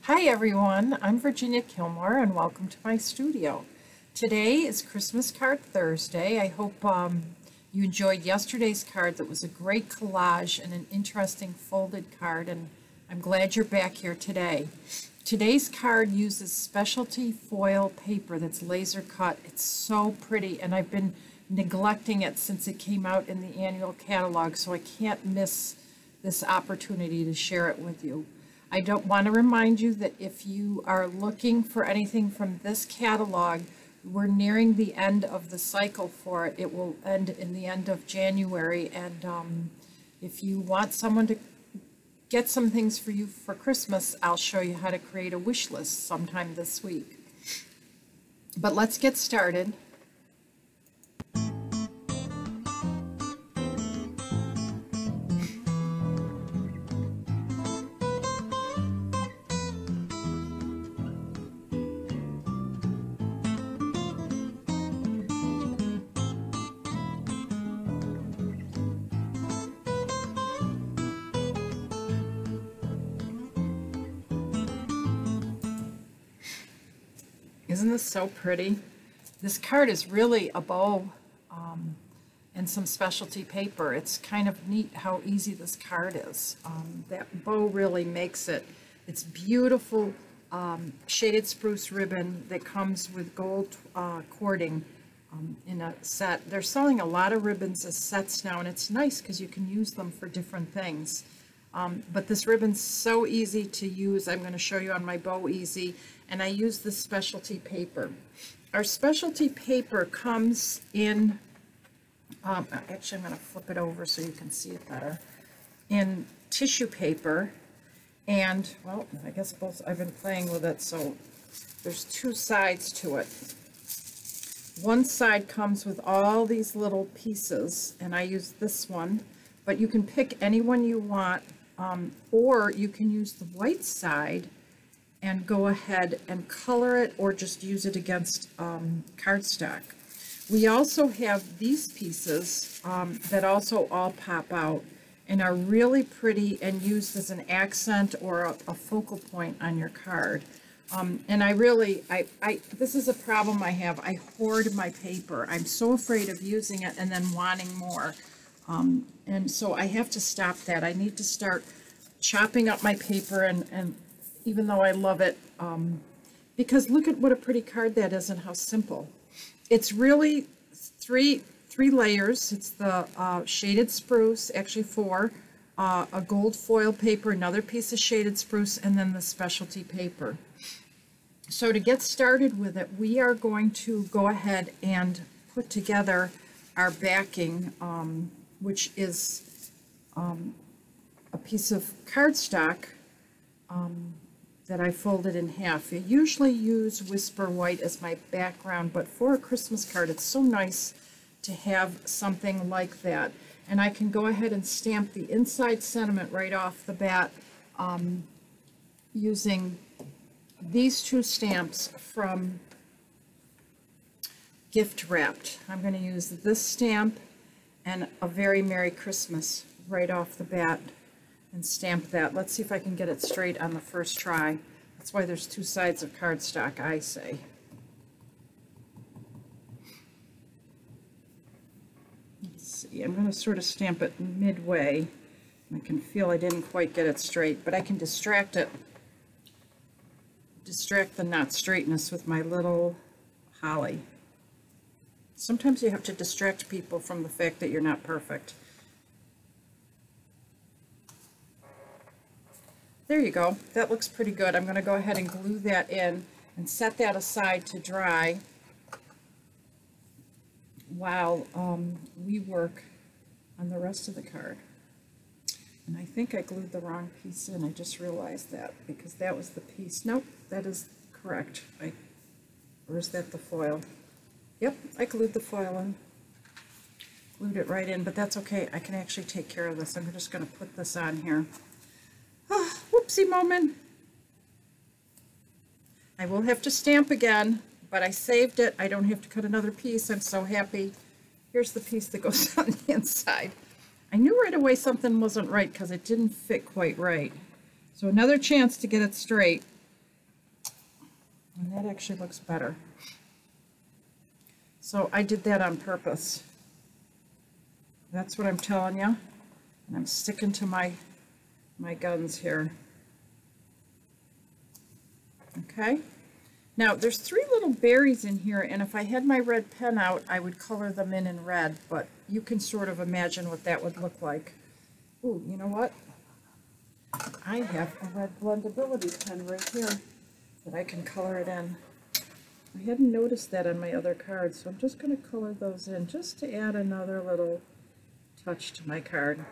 Hi everyone, I'm Virginia Killmore and welcome to my studio. Today is Christmas Card Thursday. I hope you enjoyed yesterday's card. That was a great collage and an interesting folded card, and I'm glad you're back here today. Today's card uses specialty foil paper that's laser cut. It's so pretty, and I've been neglecting it since it came out in the annual catalog, so I can't miss this opportunity to share it with you. I don't want to remind you that if you are looking for anything from this catalog, we're nearing the end of the cycle for it. It will end in the end of January, and if you want someone to get some things for you for Christmas, I'll show you how to create a wish list sometime this week. But let's get started. Isn't this so pretty? This card is really a bow and some specialty paper. It's kind of neat how easy this card is. That bow really makes it. It's beautiful shaded spruce ribbon that comes with gold cording in a set. They're selling a lot of ribbons as sets now, and it's nice because you can use them for different things. But this ribbon's so easy to use. I'm going to show you on my Bow Easy, and I use this specialty paper. Our specialty paper comes in, actually I'm going to flip it over so you can see it better, in tissue paper, and, well, I guess both, I've been playing with it, so there's two sides to it. One side comes with all these little pieces, and I use this one, but you can pick any one you want. Or you can use the white side and go ahead and color it, or just use it against cardstock. We also have these pieces that also all pop out and are really pretty and used as an accent or a focal point on your card. And I really, this is a problem I have. I hoard my paper. I'm so afraid of using it and then wanting more. And so I have to stop that. I need to start chopping up my paper, and even though I love it, because look at what a pretty card that is and how simple. It's really three layers. It's the shaded spruce, actually four, a gold foil paper, another piece of shaded spruce, and then the specialty paper. So to get started with it, we are going to go ahead and put together our backing, which is a piece of cardstock that I folded in half. I usually use Whisper White as my background, but for a Christmas card, it's so nice to have something like that. And I can go ahead and stamp the inside sentiment right off the bat using these two stamps from Gift Wrapped. I'm going to use this stamp and a Very Merry Christmas right off the bat and stamp that. Let's see if I can get it straight on the first try. That's why there's two sides of cardstock, I say. Let's see, I'm going to sort of stamp it midway. I can feel I didn't quite get it straight, but I can distract it, distract the not straightness with my little holly. Sometimes you have to distract people from the fact that you're not perfect. There you go. That looks pretty good. I'm going to go ahead and glue that in and set that aside to dry while we work on the rest of the card. And I think I glued the wrong piece in. I just realized that, because that was the piece. Nope, that is correct. Or is that the foil? Yep, I glued the foil in. Glued it right in, but that's okay. I can actually take care of this. I'm just going to put this on here. Oh, whoopsie moment. I will have to stamp again, but I saved it. I don't have to cut another piece. I'm so happy. Here's the piece that goes on the inside. I knew right away something wasn't right because it didn't fit quite right. So another chance to get it straight. And that actually looks better. So I did that on purpose. That's what I'm telling you. And I'm sticking to my guns here. Okay. Now there's 3 little berries in here, and if I had my red pen out, I would color them in red, but you can sort of imagine what that would look like. Ooh, you know what? I have a red blendability pen right here that I can color it in. I hadn't noticed that on my other cards, so I'm just going to color those in just to add another little touch to my card.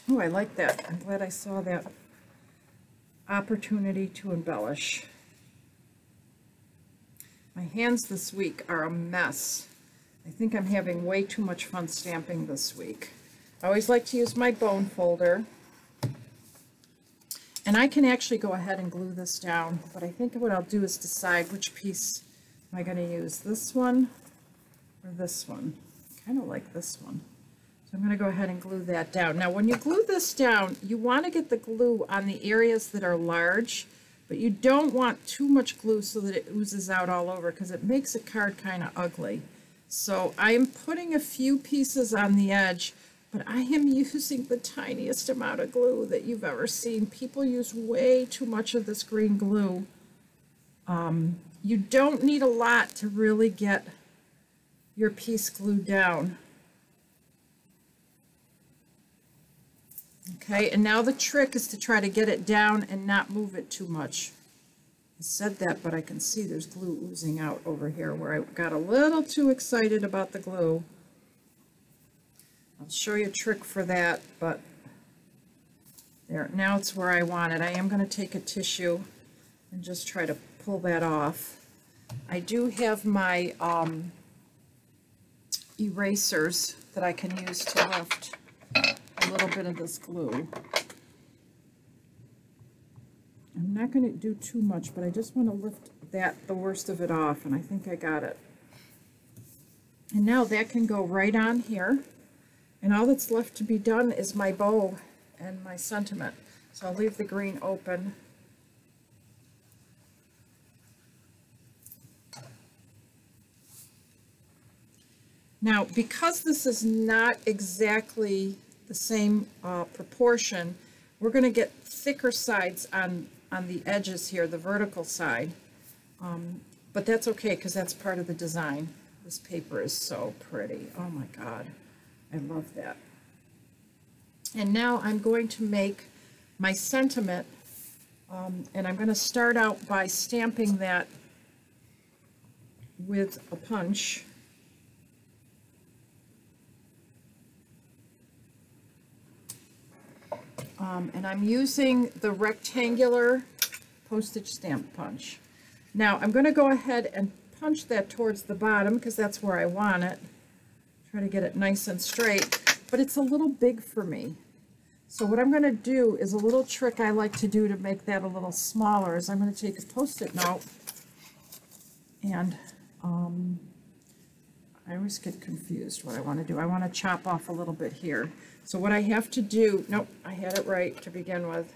Oh, I like that. I'm glad I saw that opportunity to embellish. My hands this week are a mess. I think I'm having way too much fun stamping this week. I always like to use my bone folder. And I can actually go ahead and glue this down, but I think what I'll do is decide which piece am I going to use, this one or this one. I kind of like this one. So I'm going to go ahead and glue that down. Now when you glue this down, you want to get the glue on the areas that are large, but you don't want too much glue so that it oozes out all over, because it makes a card kind of ugly. So I'm putting a few pieces on the edge, but I am using the tiniest amount of glue that you've ever seen. People use way too much of this green glue. You don't need a lot to really get your piece glued down. Okay, and now the trick is to try to get it down and not move it too much. I said that, but I can see there's glue oozing out over here where I got a little too excited about the glue. I'll show you a trick for that, but there, now it's where I want it. I am going to take a tissue and just try to pull that off. I do have my erasers that I can use to lift a little bit of this glue. I'm not going to do too much, but I just want to lift the worst of it off, and I think I got it. And now that can go right on here, and all that's left to be done is my bow and my sentiment. So I'll leave the green open. Now, because this is not exactly the same proportion, we're going to get thicker sides on the edges here, the vertical side. But that's okay, because that's part of the design. This paper is so pretty. Oh my God, I love that. And now I'm going to make my sentiment, and I'm going to start out by stamping that with a punch. And I'm using the rectangular postage stamp punch. Now I'm going to go ahead and punch that towards the bottom because that's where I want it. Try to get it nice and straight, but it's a little big for me. So what I'm going to do is a little trick I like to do to make that a little smaller is I'm going to take a Post-it note, and I always get confused what I want to do. I want to chop off a little bit here. So what I have to do, nope, I had it right to begin with,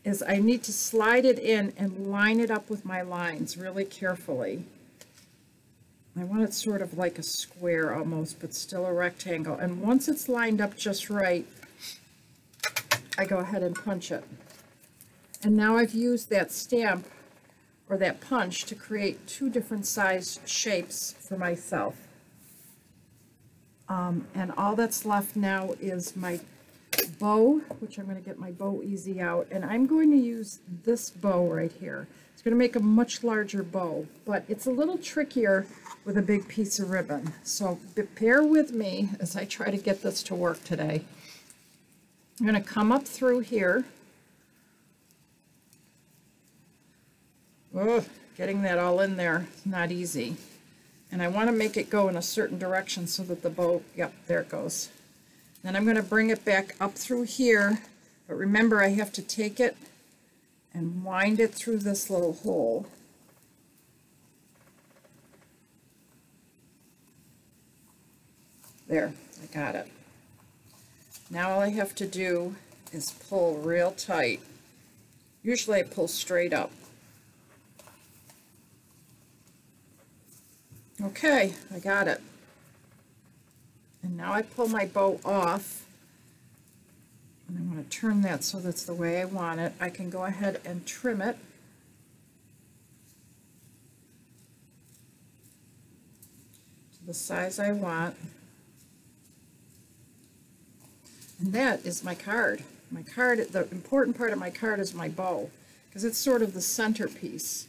is I need to slide it in and line it up with my lines really carefully. I want it sort of like a square almost, but still a rectangle. And once it's lined up just right, I go ahead and punch it. And now I've used that stamp or that punch to create 2 different size shapes for myself. And all that's left now is my bow, which I'm going to get my bow easy out, and I'm going to use this bow right here. It's going to make a much larger bow, but it's a little trickier with a big piece of ribbon. So bear with me as I try to get this to work today. I'm going to come up through here. Ugh, getting that all in there is not easy. And I want to make it go in a certain direction so that the bow, yep, there it goes. Then I'm going to bring it back up through here, but remember I have to take it and wind it through this little hole. There, I got it. Now all I have to do is pull real tight. Usually I pull straight up. Okay, I got it. And now I pull my bow off, and I want to turn that so that's the way I want it. I can go ahead and trim it. To the size I want. And that is my card. My card, the important part of my card is my bow, because it's sort of the centerpiece.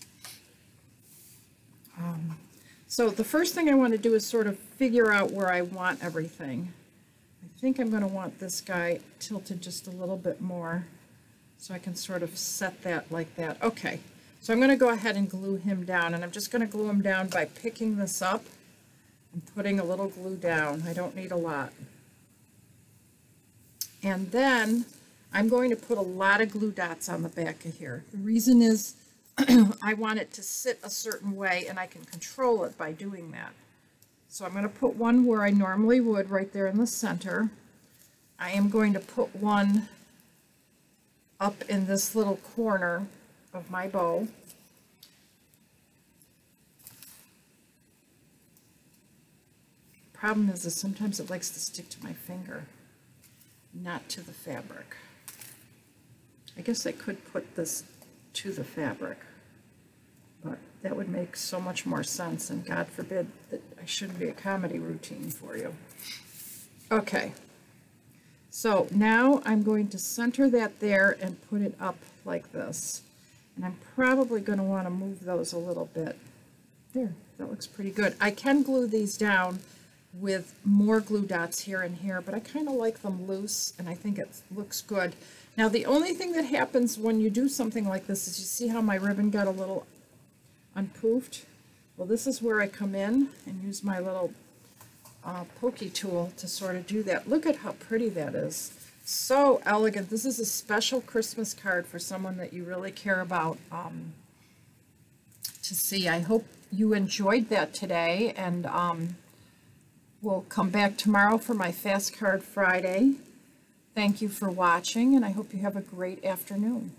So the first thing I want to do is sort of figure out where I want everything. I think I'm going to want this guy tilted just a little bit more so I can sort of set that like that. Okay, so I'm going to go ahead and glue him down, and I'm just going to glue him down by picking this up and putting a little glue down. I don't need a lot. And then I'm going to put a lot of glue dots on the back of here. The reason is I want it to sit a certain way, and I can control it by doing that. So I'm going to put one where I normally would, right there in the center. I am going to put one up in this little corner of my bow. Problem is sometimes it likes to stick to my finger, not to the fabric. I guess I could put this to the fabric, but that would make so much more sense, and God forbid that I shouldn't be a comedy routine for you. Okay, so now I'm going to center that there and put it up like this, and I'm probably going to want to move those a little bit. There, that looks pretty good. I can glue these down with more glue dots here and here, but I kind of like them loose, and I think it looks good. Now the only thing that happens when you do something like this is, you see how my ribbon got a little unpoofed? Well, this is where I come in and use my little pokey tool to sort of do that. Look at how pretty that is. So elegant. This is a special Christmas card for someone that you really care about to see. I hope you enjoyed that today, and we'll come back tomorrow for my Fast Card Friday. Thank you for watching, and I hope you have a great afternoon.